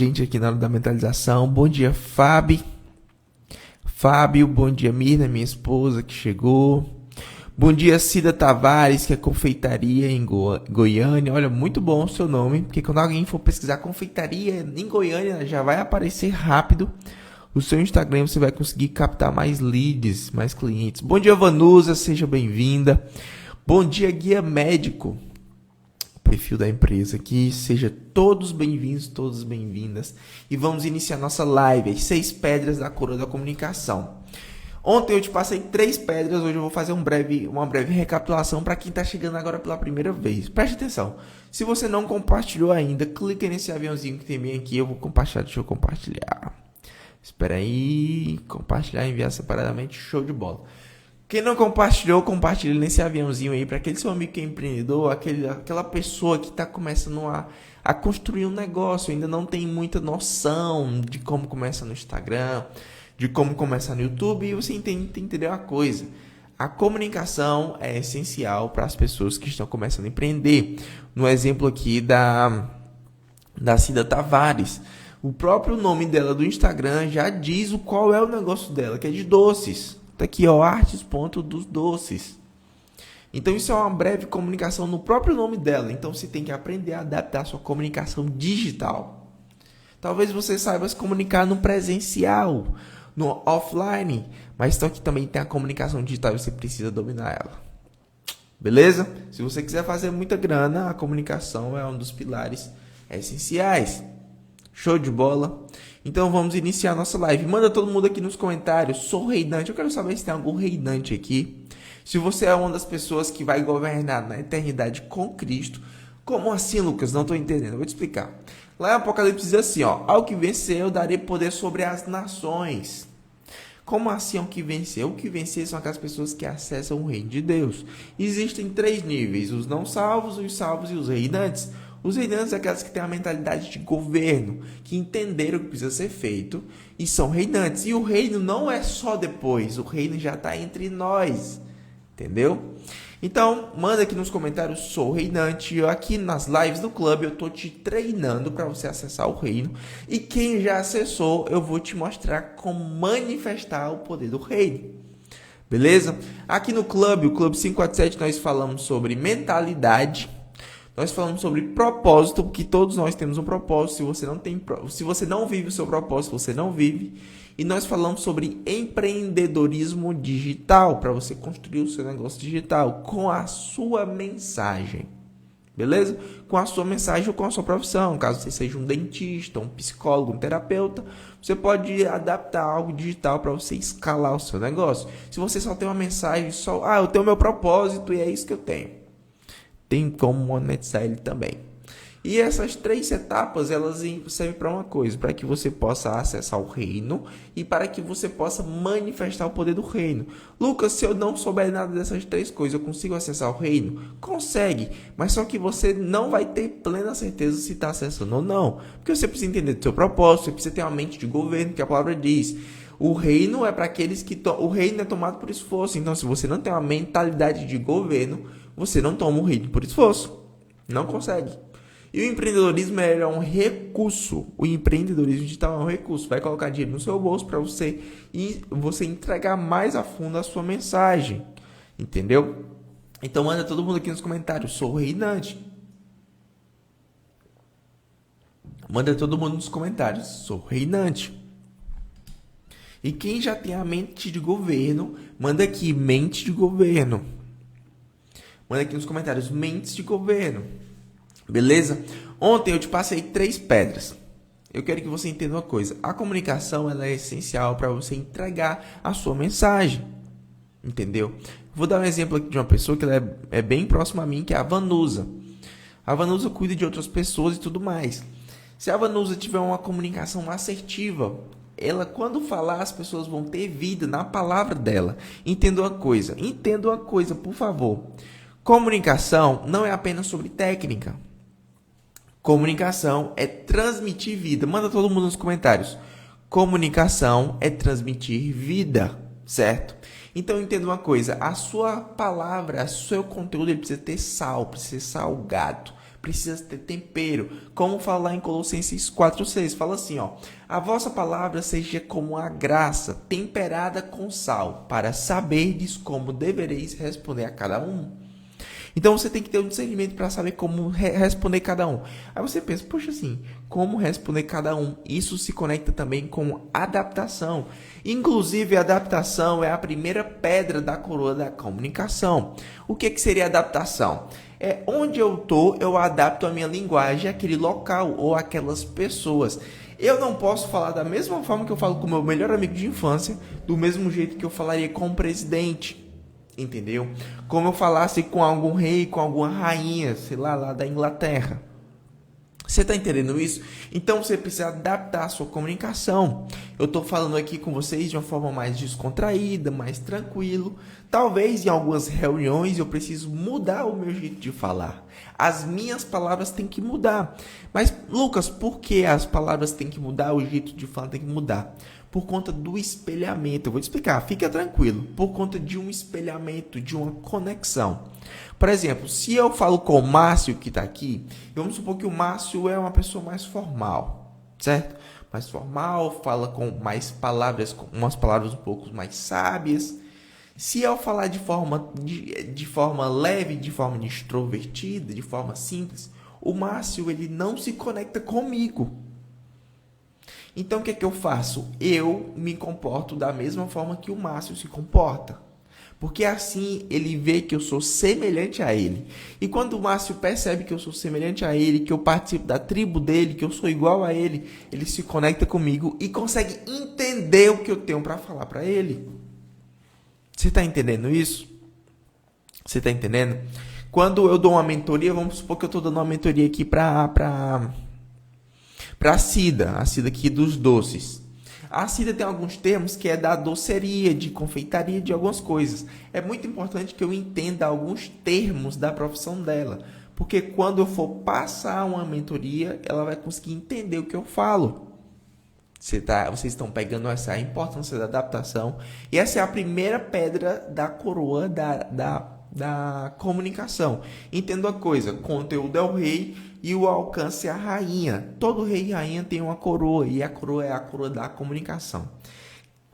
Gente aqui na hora da mentalização. Bom dia, Fábio, bom dia, Mirna, minha esposa que chegou. Bom dia, Cida Tavares, que é confeitaria em Goiânia. Olha, muito bom o seu nome, porque quando alguém for pesquisar confeitaria em Goiânia, já vai aparecer rápido o seu Instagram. Você vai conseguir captar mais leads, mais clientes. Bom dia, Vanusa, seja bem-vinda. Bom dia, Guia Médico, perfil da empresa aqui. Seja todos bem-vindos, todas bem-vindas. E vamos iniciar nossa live, as 6 pedras da coroa da comunicação. Ontem eu te passei 3 pedras, hoje eu vou fazer uma breve recapitulação para quem está chegando agora pela primeira vez. Preste atenção, se você não compartilhou ainda, clica nesse aviãozinho que tem bem aqui, eu vou compartilhar, deixa eu compartilhar. Espera aí, compartilhar, enviar separadamente, show de bola. Quem não compartilhou, compartilha nesse aviãozinho aí para aquele seu amigo que é empreendedor, aquela pessoa que está começando a construir um negócio, ainda não tem muita noção de como começa no Instagram, de como começar no YouTube, e você entender uma coisa. A comunicação é essencial para as pessoas que estão começando a empreender. No exemplo aqui da Cida Tavares, o próprio nome dela do Instagram já diz qual é o negócio dela, que é de doces. Tá aqui, ó, artes.dos doces. Então isso é uma breve comunicação no próprio nome dela. Então você tem que aprender a adaptar a sua comunicação digital. Talvez você saiba se comunicar no presencial, no offline, mas então aqui também tem a comunicação digital e você precisa dominar ela. Beleza? Se você quiser fazer muita grana, a comunicação é um dos pilares essenciais. Show de bola? Então vamos iniciar nossa live. Manda todo mundo aqui nos comentários. Sou reinante. Eu quero saber se tem algum reinante aqui. Se você é uma das pessoas que vai governar na eternidade com Cristo. Como assim, Lucas? Não estou entendendo. Eu vou te explicar. Lá em Apocalipse diz assim, ó. Ao que vencer, eu darei poder sobre as nações. Como assim ao que vencer? O que vencer são aquelas pessoas que acessam o reino de Deus. Existem 3 níveis. Os não salvos, os salvos e os reinantes. Os reinantes são aquelas que têm a mentalidade de governo, que entenderam o que precisa ser feito e são reinantes. E o reino não é só depois, o reino já está entre nós, entendeu? Então, manda aqui nos comentários, sou reinante. Eu aqui nas lives do clube, eu estou te treinando para você acessar o reino. E quem já acessou, eu vou te mostrar como manifestar o poder do reino. Beleza? Aqui no clube, o Clube 547, nós falamos sobre mentalidade. Nós falamos sobre propósito, porque todos nós temos um propósito. Se você não vive o seu propósito, você não vive. E nós falamos sobre empreendedorismo digital, para você construir o seu negócio digital com a sua mensagem. Beleza? Com a sua mensagem ou com a sua profissão. Caso você seja um dentista, um psicólogo, um terapeuta, você pode adaptar algo digital para você escalar o seu negócio. Se você só tem uma mensagem, eu tenho meu propósito e é isso que eu tenho. Tem como monetizar ele também. E essas 3 etapas, elas servem para uma coisa, para que você possa acessar o reino e para que você possa manifestar o poder do reino. Lucas, se eu não souber nada dessas 3 coisas, eu consigo acessar o reino? Consegue, mas só que você não vai ter plena certeza se está acessando ou não. Porque você precisa entender do seu propósito, você precisa ter uma mente de governo, que a palavra diz. O reino é para aqueles que... O reino é tomado por esforço. Então, se você não tem uma mentalidade de governo, você não toma o reino por esforço. Não consegue. E o empreendedorismo é um recurso. O empreendedorismo digital é um recurso. Vai colocar dinheiro no seu bolso para você entregar mais a fundo a sua mensagem. Entendeu? Então manda todo mundo aqui nos comentários. Sou reinante. Manda todo mundo nos comentários. Sou reinante. E quem já tem a mente de governo, manda aqui, mente de governo. Manda aqui nos comentários, mentes de governo. Beleza? Ontem eu te passei 3 pedras. Eu quero que você entenda uma coisa. A comunicação ela é essencial para você entregar a sua mensagem. Entendeu? Vou dar um exemplo aqui de uma pessoa que ela é bem próxima a mim, que é a Vanusa. A Vanusa cuida de outras pessoas e tudo mais. Se a Vanusa tiver uma comunicação assertiva, ela, quando falar, as pessoas vão ter vida na palavra dela. Entenda uma coisa, por favor. Comunicação não é apenas sobre técnica. Comunicação é transmitir vida. Manda todo mundo nos comentários. Comunicação é transmitir vida, certo? Então entenda uma coisa, a sua palavra, o seu conteúdo ele precisa ter sal, precisa ser salgado. precisa ter tempero. Como falar em Colossenses 4:6, fala assim, ó: a vossa palavra seja como a graça, temperada com sal, para saberdes como devereis responder a cada um. Então você tem que ter um discernimento para saber como responder cada um. Aí você pensa, poxa, assim, como responder cada um? Isso se conecta também com adaptação. Inclusive, a adaptação é a primeira pedra da coroa da comunicação. O que seria adaptação? É onde eu tô, eu adapto a minha linguagem àquele local ou àquelas pessoas. Eu não posso falar da mesma forma que eu falo com o meu melhor amigo de infância, do mesmo jeito que eu falaria com o presidente. Entendeu? Como eu falasse com algum rei, com alguma rainha, sei lá da Inglaterra. Você está entendendo isso? Então você precisa adaptar a sua comunicação. Eu estou falando aqui com vocês de uma forma mais descontraída, mais tranquilo. Talvez em algumas reuniões eu preciso mudar o meu jeito de falar. As minhas palavras têm que mudar. Mas, Lucas, por que as palavras têm que mudar? O jeito de falar tem que mudar? Por conta do espelhamento. Eu vou te explicar, fica tranquilo. Por conta de um espelhamento, de uma conexão. Por exemplo, se eu falo com o Márcio que está aqui, vamos supor que o Márcio é uma pessoa mais formal, certo? Mais formal, fala com mais palavras, com umas palavras um pouco mais sábias. Se eu falar de forma leve, de forma extrovertida, de forma simples, o Márcio ele não se conecta comigo. Então, o que é que eu faço? Eu me comporto da mesma forma que o Márcio se comporta. Porque assim ele vê que eu sou semelhante a ele. E quando o Márcio percebe que eu sou semelhante a ele, que eu participo da tribo dele, que eu sou igual a ele, ele se conecta comigo e consegue entender o que eu tenho para falar para ele. Você está entendendo isso? Você está entendendo? Quando eu dou uma mentoria, vamos supor que eu estou dando uma mentoria aqui para a Cida aqui dos doces. A Cida tem alguns termos que é da doceria, de confeitaria, de algumas coisas. É muito importante que eu entenda alguns termos da profissão dela, porque quando eu for passar uma mentoria, ela vai conseguir entender o que eu falo. Vocês estão pegando essa importância da adaptação, e essa é a primeira pedra da coroa da comunicação. Entenda uma coisa: conteúdo é o rei e o alcance é a rainha. Todo rei e rainha tem uma coroa, e a coroa é a coroa da comunicação.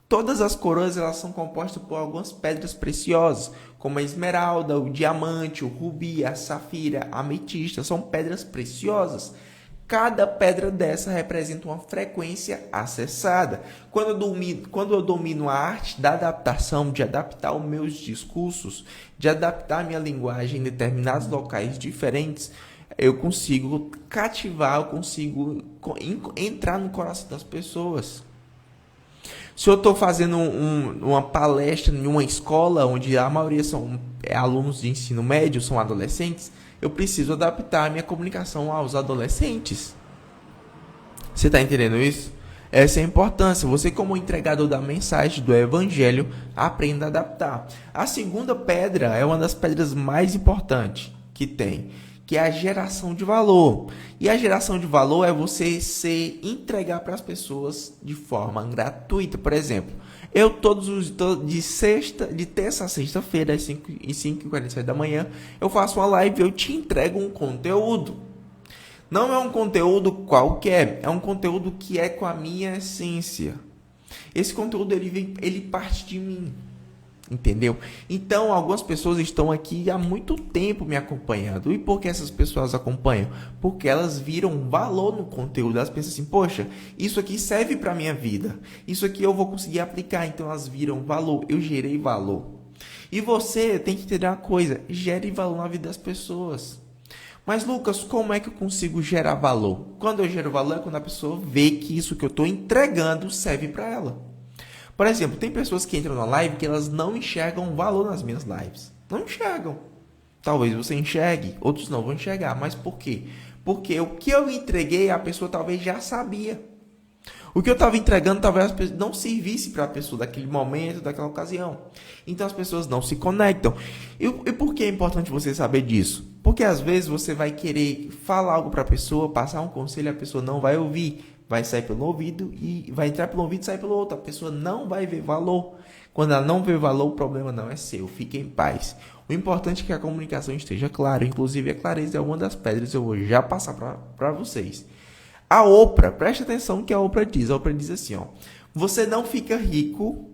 Todas as coroas elas são compostas por algumas pedras preciosas, como a esmeralda, o diamante, o rubi, a safira, a ametista. São pedras preciosas. Cada pedra dessa representa uma frequência acessada. Quando eu domino a arte da adaptação, de adaptar os meus discursos, de adaptar a minha linguagem em determinados locais diferentes, eu consigo cativar, eu consigo entrar no coração das pessoas. Se eu estou fazendo uma palestra em uma escola onde a maioria são alunos de ensino médio, são adolescentes, eu preciso adaptar a minha comunicação aos adolescentes. Você está entendendo isso? Essa é a importância. Você, como entregador da mensagem do evangelho, aprenda a adaptar. A segunda pedra é uma das pedras mais importantes que tem, que é a geração de valor. E a geração de valor é você entregar para as pessoas de forma gratuita. Por exemplo, eu de terça a sexta-feira, às 5h47 da manhã, eu faço uma live e eu te entrego um conteúdo. Não é um conteúdo qualquer, é um conteúdo que é com a minha essência. Esse conteúdo ele parte de mim. Entendeu? Então, algumas pessoas estão aqui há muito tempo me acompanhando. E por que essas pessoas acompanham? Porque elas viram valor no conteúdo. Elas pensam assim: poxa, isso aqui serve para a minha vida. Isso aqui eu vou conseguir aplicar. Então, elas viram valor. Eu gerei valor. E você tem que entender uma coisa: gere valor na vida das pessoas. Mas, Lucas, como é que eu consigo gerar valor? Quando eu gero valor é quando a pessoa vê que isso que eu estou entregando serve para ela. Por exemplo, tem pessoas que entram na live que elas não enxergam valor nas minhas lives. Não enxergam. Talvez você enxergue, outros não vão enxergar. Mas por quê? Porque o que eu entreguei, a pessoa talvez já sabia. O que eu estava entregando talvez não servisse para a pessoa daquele momento, daquela ocasião. Então as pessoas não se conectam. E por que é importante você saber disso? Porque às vezes você vai querer falar algo para a pessoa, passar um conselho e a pessoa não vai ouvir. vai sair pelo ouvido e vai entrar pelo ouvido e sair pelo outro. A pessoa não vai ver valor. Quando ela não vê valor, o problema não é seu. Fique em paz. O importante é que a comunicação esteja clara. Inclusive, a clareza é uma das pedras. Eu vou já passar para vocês. A Oprah, preste atenção no que a Oprah diz. A Oprah diz assim, ó. Você não fica rico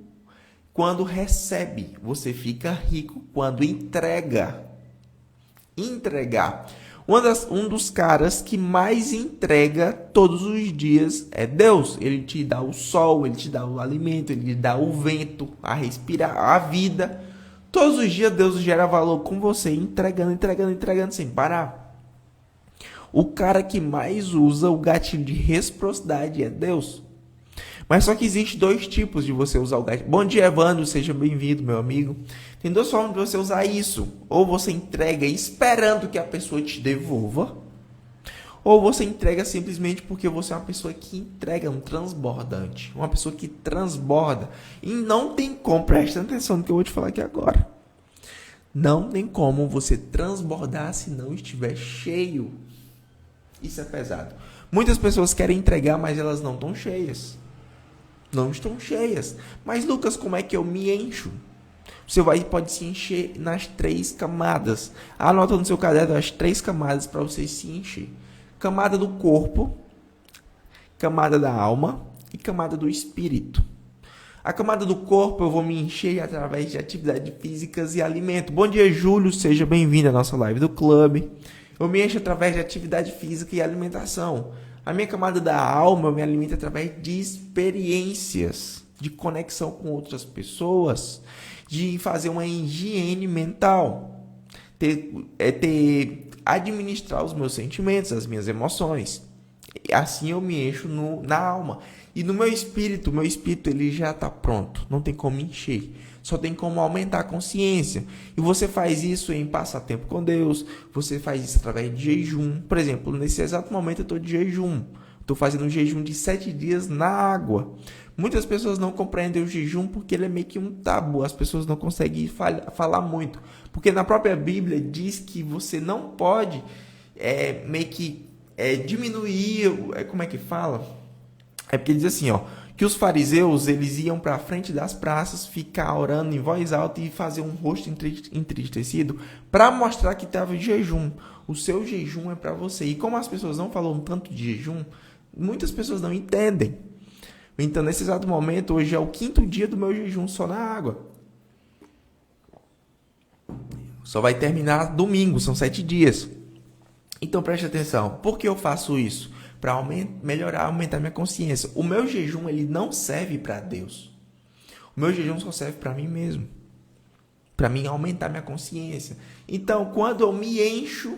quando recebe. Você fica rico quando entrega. Entregar. Um dos caras que mais entrega todos os dias é Deus. Ele te dá o sol, ele te dá o alimento, ele te dá o vento, a respirar, a vida. Todos os dias Deus gera valor com você, entregando sem parar. O cara que mais usa o gatilho de reciprocidade é Deus. Mas só que existe dois tipos de você usar o gatilho. Bom dia, Evandro, seja bem-vindo, meu amigo. Tem duas formas de você usar isso. Ou você entrega esperando que a pessoa te devolva. Ou você entrega simplesmente porque você é uma pessoa que entrega, um transbordante. Uma pessoa que transborda. E não tem como, presta atenção no que eu vou te falar aqui agora. Não tem como você transbordar se não estiver cheio. Isso é pesado. Muitas pessoas querem entregar, mas elas não estão cheias. Não estão cheias. Mas, Lucas, como é que eu me encho? Você pode se encher nas 3 camadas. Anota no seu caderno as 3 camadas para você se encher. Camada do corpo, camada da alma e camada do espírito. A camada do corpo eu vou me encher através de atividades físicas e alimento. Bom dia, Júlio. Seja bem-vindo à nossa live do clube. Eu me encho através de atividade física e alimentação. A minha camada da alma eu me alimento através de experiências, de conexão com outras pessoas, de fazer uma higiene mental, administrar os meus sentimentos, as minhas emoções. Assim eu me encho na alma. E no meu espírito ele já está pronto, não tem como encher. Só tem como aumentar a consciência. E você faz isso em passar tempo com Deus. Você faz isso através de jejum. Por exemplo, nesse exato momento eu estou de jejum. Estou fazendo um jejum de 7 dias na água. Muitas pessoas não compreendem o jejum porque ele é meio que um tabu. As pessoas não conseguem falar muito. Porque na própria Bíblia diz que você não pode diminuir... como é que fala? É porque diz assim, ó. Que os fariseus, eles iam para a frente das praças, ficar orando em voz alta e fazer um rosto entristecido para mostrar que estava em jejum. O seu jejum é para você. E como as pessoas não falam tanto de jejum, muitas pessoas não entendem. Então, nesse exato momento, hoje é o 5º dia do meu jejum só na água. Só vai terminar domingo, são 7 dias. Então, preste atenção. Por que eu faço isso? Para aumentar minha consciência. O meu jejum, ele não serve para Deus. O meu jejum só serve para mim mesmo. Para mim aumentar minha consciência. Então, quando eu me encho,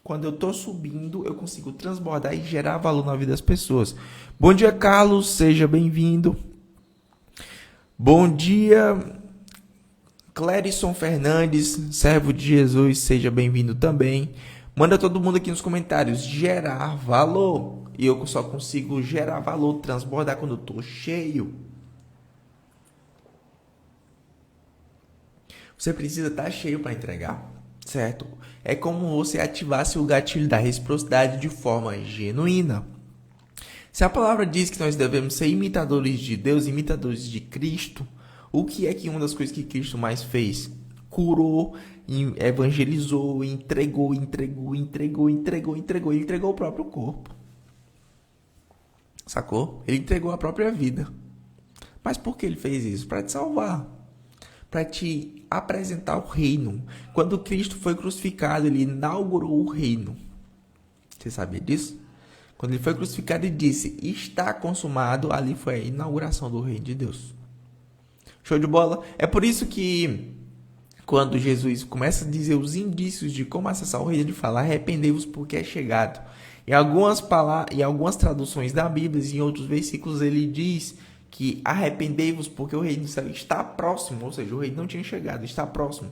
quando eu estou subindo, eu consigo transbordar e gerar valor na vida das pessoas. Bom dia, Carlos. Seja bem-vindo. Bom dia, Clérison Fernandes, servo de Jesus. Seja bem-vindo também. Manda todo mundo aqui nos comentários, gerar valor. E eu só consigo gerar valor, transbordar quando eu estou cheio. Você precisa estar cheio para entregar, certo? É como você ativasse o gatilho da reciprocidade de forma genuína. Se a palavra diz que nós devemos ser imitadores de Deus, imitadores de Cristo, o que é que uma das coisas que Cristo mais fez? Curou, evangelizou, entregou. Ele entregou o próprio corpo. Sacou? Ele entregou a própria vida. Mas por que ele fez isso? Para te salvar. Para te apresentar o reino. Quando Cristo foi crucificado, ele inaugurou o reino. Você sabia disso? Quando ele foi crucificado e disse, está consumado, ali foi a inauguração do reino de Deus. Show de bola? É por isso que quando Jesus começa a dizer os indícios de como acessar o reino, ele fala, arrependei-vos porque é chegado. Em algumas traduções da Bíblia e em outros versículos ele diz que arrependei-vos porque o reino do céu está próximo, ou seja, o reino não tinha chegado, está próximo.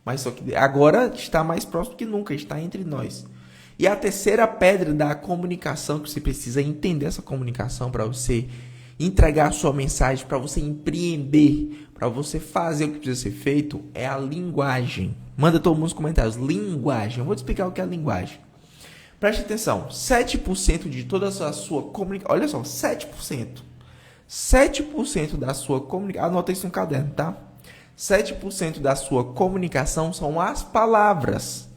Mas só que agora está mais próximo que nunca, está entre nós. E a terceira pedra da comunicação, que você precisa entender essa comunicação para você entregar a sua mensagem, para você empreender, para você fazer o que precisa ser feito, é a linguagem. Manda todo mundo nos comentários. Linguagem. Eu vou te explicar o que é a linguagem. Preste atenção, 7% de toda a sua comunicação, olha só, 7%. 7% da sua comunicação, anota isso no caderno, tá? 7% da sua comunicação são as palavras.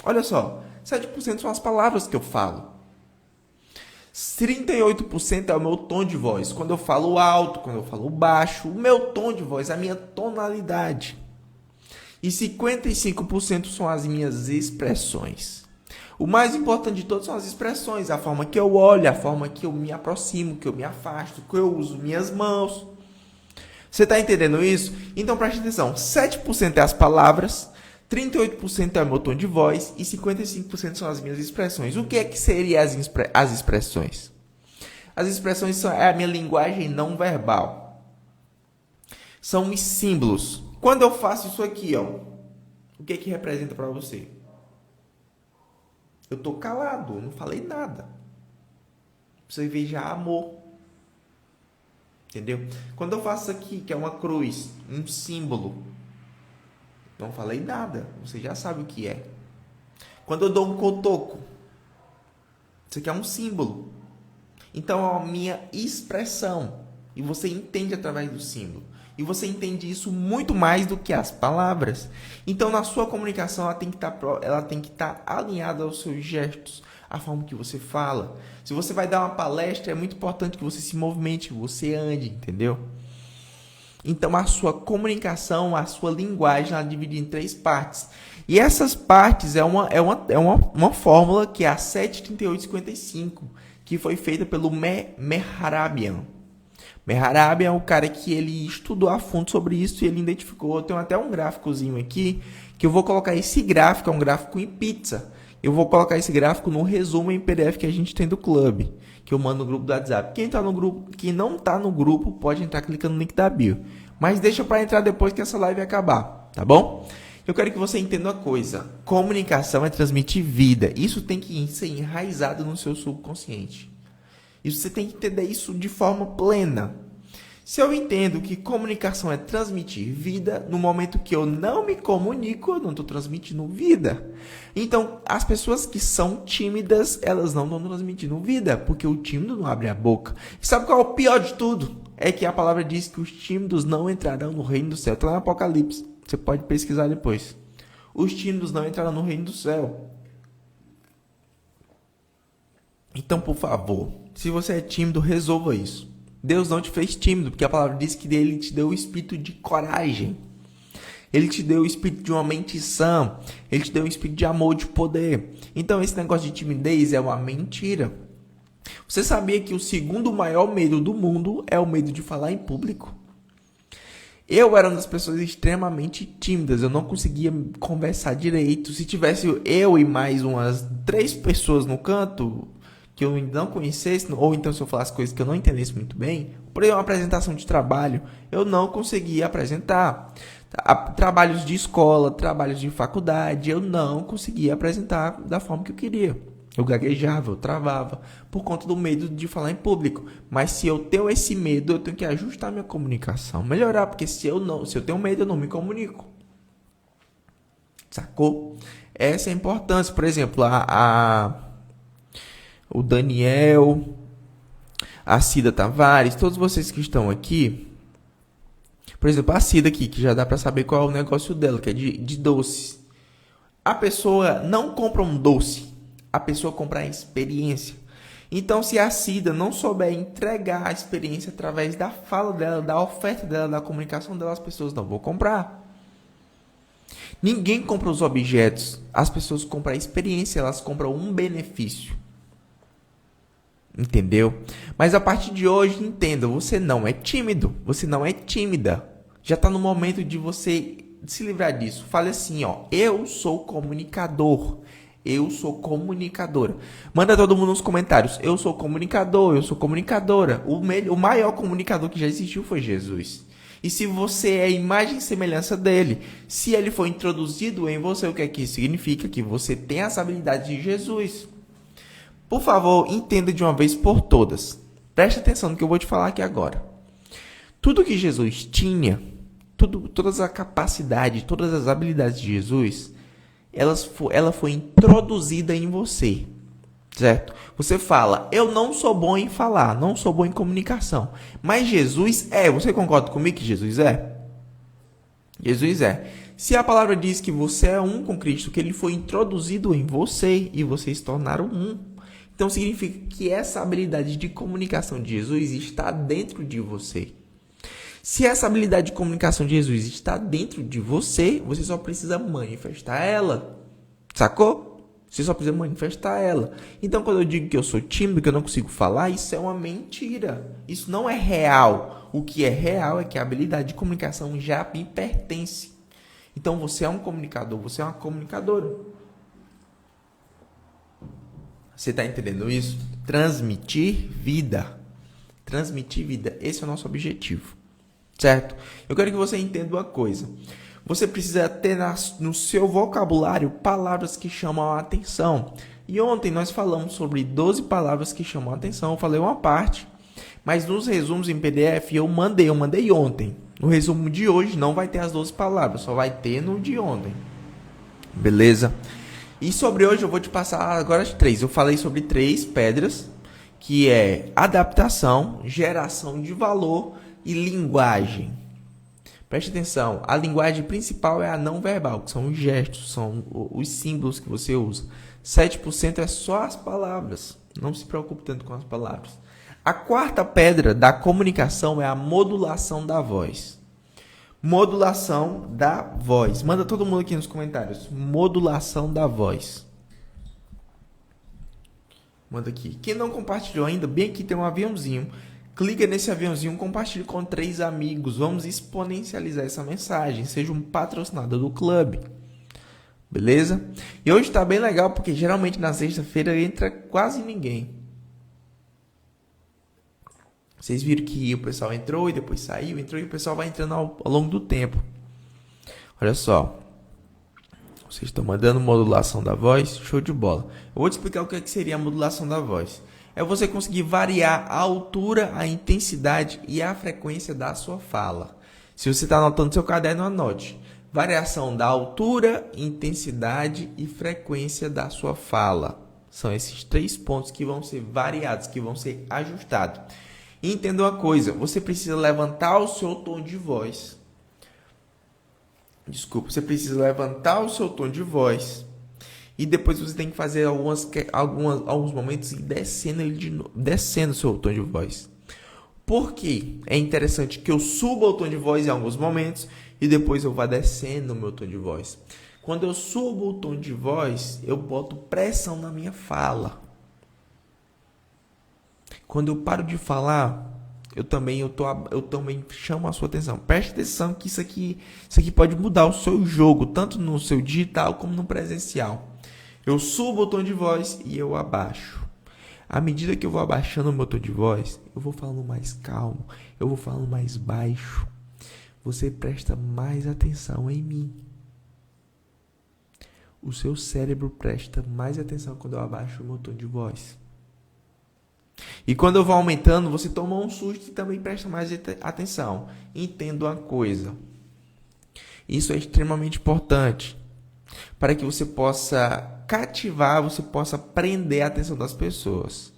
Olha só, 7% são as palavras que eu falo. 38% é o meu tom de voz. Quando eu falo alto, quando eu falo baixo, o meu tom de voz, a minha tonalidade. E 55% são as minhas expressões. O mais importante de todos são as expressões, a forma que eu olho, a forma que eu me aproximo, que eu me afasto, que eu uso minhas mãos. Você está entendendo isso? Então preste atenção, 7% é as palavras, 38% é o meu tom de voz e 55% são as minhas expressões. O que é que seriam as expressões? As expressões são a minha linguagem não verbal. São os símbolos. Quando eu faço isso aqui, ó, o que é que representa para você? Eu tô calado, não falei nada. Você veja amor. Entendeu? Quando eu faço isso aqui, que é uma cruz, um símbolo, não falei nada. Você já sabe o que é. Quando eu dou um cotoco, isso aqui é um símbolo. Então é a minha expressão. E você entende através do símbolo. E você entende isso muito mais do que as palavras. Então, na sua comunicação, ela tem que estar alinhada aos seus gestos, à forma que você fala. Se você vai dar uma palestra, é muito importante que você se movimente, que você ande, entendeu? Então, a sua comunicação, a sua linguagem, ela é dividida em 3 partes. E essas partes é uma fórmula que é a 73855, que foi feita pelo Mehrabian. Mehrabian é o cara que ele estudou a fundo sobre isso e ele identificou. Eu tenho até um gráficozinho aqui, que eu vou colocar esse gráfico, é um gráfico em pizza. Eu vou colocar esse gráfico no resumo em PDF que a gente tem do clube, que eu mando no grupo do WhatsApp. Quem não tá no grupo, pode entrar clicando no link da bio. Mas deixa para entrar depois que essa live acabar, tá bom? Eu quero que você entenda uma coisa. Comunicação é transmitir vida. Isso tem que ser enraizado no seu subconsciente. E você tem que entender isso de forma plena. Se eu entendo que comunicação é transmitir vida, no momento que eu não me comunico, eu não estou transmitindo vida. Então, as pessoas que são tímidas, elas não estão transmitindo vida, porque o tímido não abre a boca. E sabe qual é o pior de tudo? É que a palavra diz que os tímidos não entrarão no reino do céu. Está lá no Apocalipse. Você pode pesquisar depois. Os tímidos não entrarão no reino do céu. Então, por favor, se você é tímido, resolva isso. Deus não te fez tímido, porque a palavra diz que Ele te deu o espírito de coragem. Ele te deu o espírito de uma mente sã. Ele te deu o espírito de amor, de poder. Então, esse negócio de timidez é uma mentira. Você sabia que o segundo maior medo do mundo é o medo de falar em público? Eu era uma das pessoas extremamente tímidas. Eu não conseguia conversar direito. Se tivesse eu e mais umas 3 pessoas no canto que eu não conhecesse, ou então se eu falasse coisas que eu não entendesse muito bem, por exemplo, uma apresentação de trabalho, eu não conseguia apresentar. Trabalhos de escola, trabalhos de faculdade, eu não conseguia apresentar da forma que eu queria. Eu gaguejava, eu travava, por conta do medo de falar em público. Mas se eu tenho esse medo, eu tenho que ajustar minha comunicação, melhorar, porque se eu tenho medo, eu não me comunico. Sacou? Essa é a importância. Por exemplo, o Daniel, a Cida Tavares, todos vocês que estão aqui. Por exemplo, a Cida aqui, que já dá para saber qual é o negócio dela, que é de doce. A pessoa não compra um doce, a pessoa compra a experiência. Então, se a Cida não souber entregar a experiência através da fala dela, da oferta dela, da comunicação dela, as pessoas não vão comprar. Ninguém compra os objetos, as pessoas compram a experiência, elas compram um benefício. Entendeu? Mas a partir de hoje, entenda, você não é tímido, você não é tímida. Já está no momento de você se livrar disso. Fale assim, ó, eu sou comunicador, eu sou comunicadora. Manda todo mundo nos comentários, eu sou comunicador, eu sou comunicadora. O maior comunicador que já existiu foi Jesus. E se você é a imagem e semelhança dele, se ele foi introduzido em você, o que é que isso significa? Que você tem as habilidades de Jesus. Por favor, entenda de uma vez por todas. Preste atenção no que eu vou te falar aqui agora. Tudo que Jesus tinha, todas as capacidades, todas as habilidades de Jesus, ela foi introduzida em você. certo? Você fala, eu não sou bom em falar, não sou bom em comunicação. Mas Jesus é. Você concorda comigo que Jesus é? Jesus é. Se a palavra diz que você é um com Cristo, que ele foi introduzido em você e vocês se tornaram um, então significa que essa habilidade de comunicação de Jesus está dentro de você. Se essa habilidade de comunicação de Jesus está dentro de você, você só precisa manifestar ela. Sacou? Você só precisa manifestar ela. Então, quando eu digo que eu sou tímido, que eu não consigo falar, isso é uma mentira. Isso não é real. O que é real é que a habilidade de comunicação já me pertence. Então, você é um comunicador, você é uma comunicadora. Você está entendendo isso? Transmitir vida. Transmitir vida. Esse é o nosso objetivo. Certo? Eu quero que você entenda uma coisa. Você precisa ter no seu vocabulário palavras que chamam a atenção. E ontem nós falamos sobre 12 palavras que chamam a atenção. Eu falei uma parte, mas nos resumos em PDF eu mandei ontem. No resumo de hoje não vai ter as 12 palavras, só vai ter no de ontem. Beleza? E sobre hoje eu vou te passar agora as 3. Eu falei sobre 3 pedras, que é adaptação, geração de valor e linguagem. Preste atenção, a linguagem principal é a não verbal, que são os gestos, são os símbolos que você usa. 7% é só as palavras, não se preocupe tanto com as palavras. A quarta pedra da comunicação é a modulação da voz. Modulação da voz. Manda todo mundo aqui nos comentários. Modulação da voz. Manda aqui. Quem não compartilhou ainda, bem aqui tem um aviãozinho. Clica nesse aviãozinho, compartilhe com 3 amigos. Vamos exponencializar essa mensagem. Seja um patrocinador do clube. Beleza? E hoje tá bem legal, porque geralmente na sexta-feira entra quase ninguém. Vocês viram que o pessoal entrou e depois saiu, entrou e o pessoal vai entrando ao longo do tempo. Olha só. Vocês estão mandando modulação da voz? Show de bola. Eu vou te explicar o que seria a modulação da voz. É você conseguir variar a altura, a intensidade e a frequência da sua fala. Se você está anotando seu caderno, anote. Variação da altura, intensidade e frequência da sua fala. São esses 3 pontos que vão ser variados, que vão ser ajustados. E entenda uma coisa, você precisa levantar o seu tom de voz. Você precisa levantar o seu tom de voz. E depois você tem que fazer alguns momentos e descendo o seu tom de voz. Por quê? É interessante que eu suba o tom de voz em alguns momentos e depois eu vá descendo o meu tom de voz. Quando eu subo o tom de voz, eu boto pressão na minha fala. Quando eu paro de falar, eu também chamo a sua atenção. Preste atenção que isso aqui pode mudar o seu jogo, tanto no seu digital como no presencial. Eu subo o tom de voz e eu abaixo. À medida que eu vou abaixando o meu tom de voz, eu vou falando mais calmo, eu vou falando mais baixo. Você presta mais atenção em mim. O seu cérebro presta mais atenção quando eu abaixo o meu tom de voz. E quando eu vou aumentando, você toma um susto e também presta mais atenção. Entenda uma coisa. Isso é extremamente importante para que você possa cativar, você possa prender a atenção das pessoas.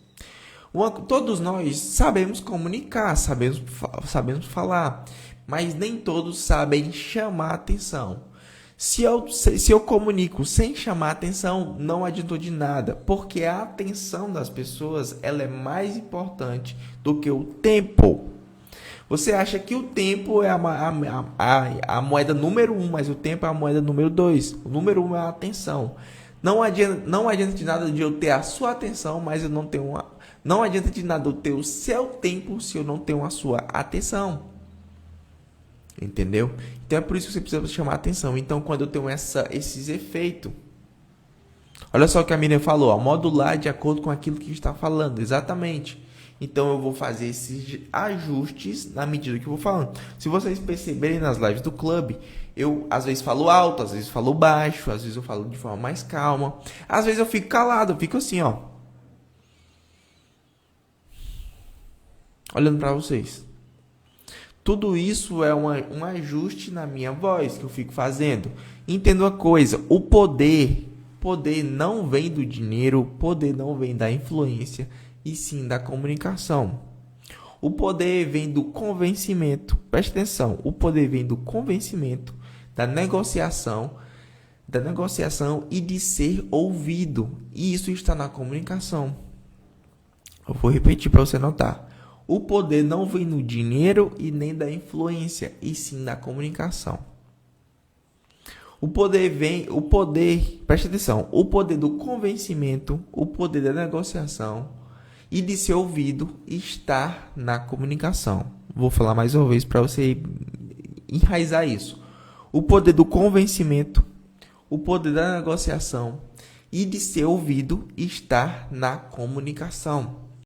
Todos nós sabemos comunicar, sabemos falar, mas nem todos sabem chamar a atenção. Se eu comunico sem chamar a atenção, não adiantou de nada, porque a atenção das pessoas ela é mais importante do que o tempo. Você acha que o tempo é a moeda número 1, mas o tempo é a moeda número 2. O número 1 é a atenção. Não adianta de nada de eu ter a sua atenção, mas eu não tenho uma. Não adianta de nada eu ter o seu tempo se eu não tenho a sua atenção. Entendeu? Então é por isso que você precisa chamar a atenção. Então quando eu tenho esses efeitos. Olha só o que a Miriam falou, ó, modular de acordo com aquilo que está falando. Exatamente. Então eu vou fazer esses ajustes na medida que eu vou falando. Se vocês perceberem nas lives do clube, eu às vezes falo alto, às vezes falo baixo, às vezes eu falo de forma mais calma. Às vezes eu fico calado, eu fico assim, ó. Olhando para vocês. Tudo isso é um ajuste na minha voz que eu fico fazendo. Entenda uma coisa, o poder poder não vem do dinheiro, o poder não vem da influência, e sim da comunicação. O poder vem do convencimento. Preste atenção, o poder vem do convencimento, da negociação e de ser ouvido. E isso está na comunicação. Eu vou repetir para você notar. O poder não vem no dinheiro e nem da influência, e sim da comunicação. Preste atenção, o poder do convencimento, o poder da negociação e de ser ouvido está na comunicação. Vou falar mais uma vez para você enraizar isso. O poder do convencimento, o poder da negociação e de ser ouvido está na comunicação.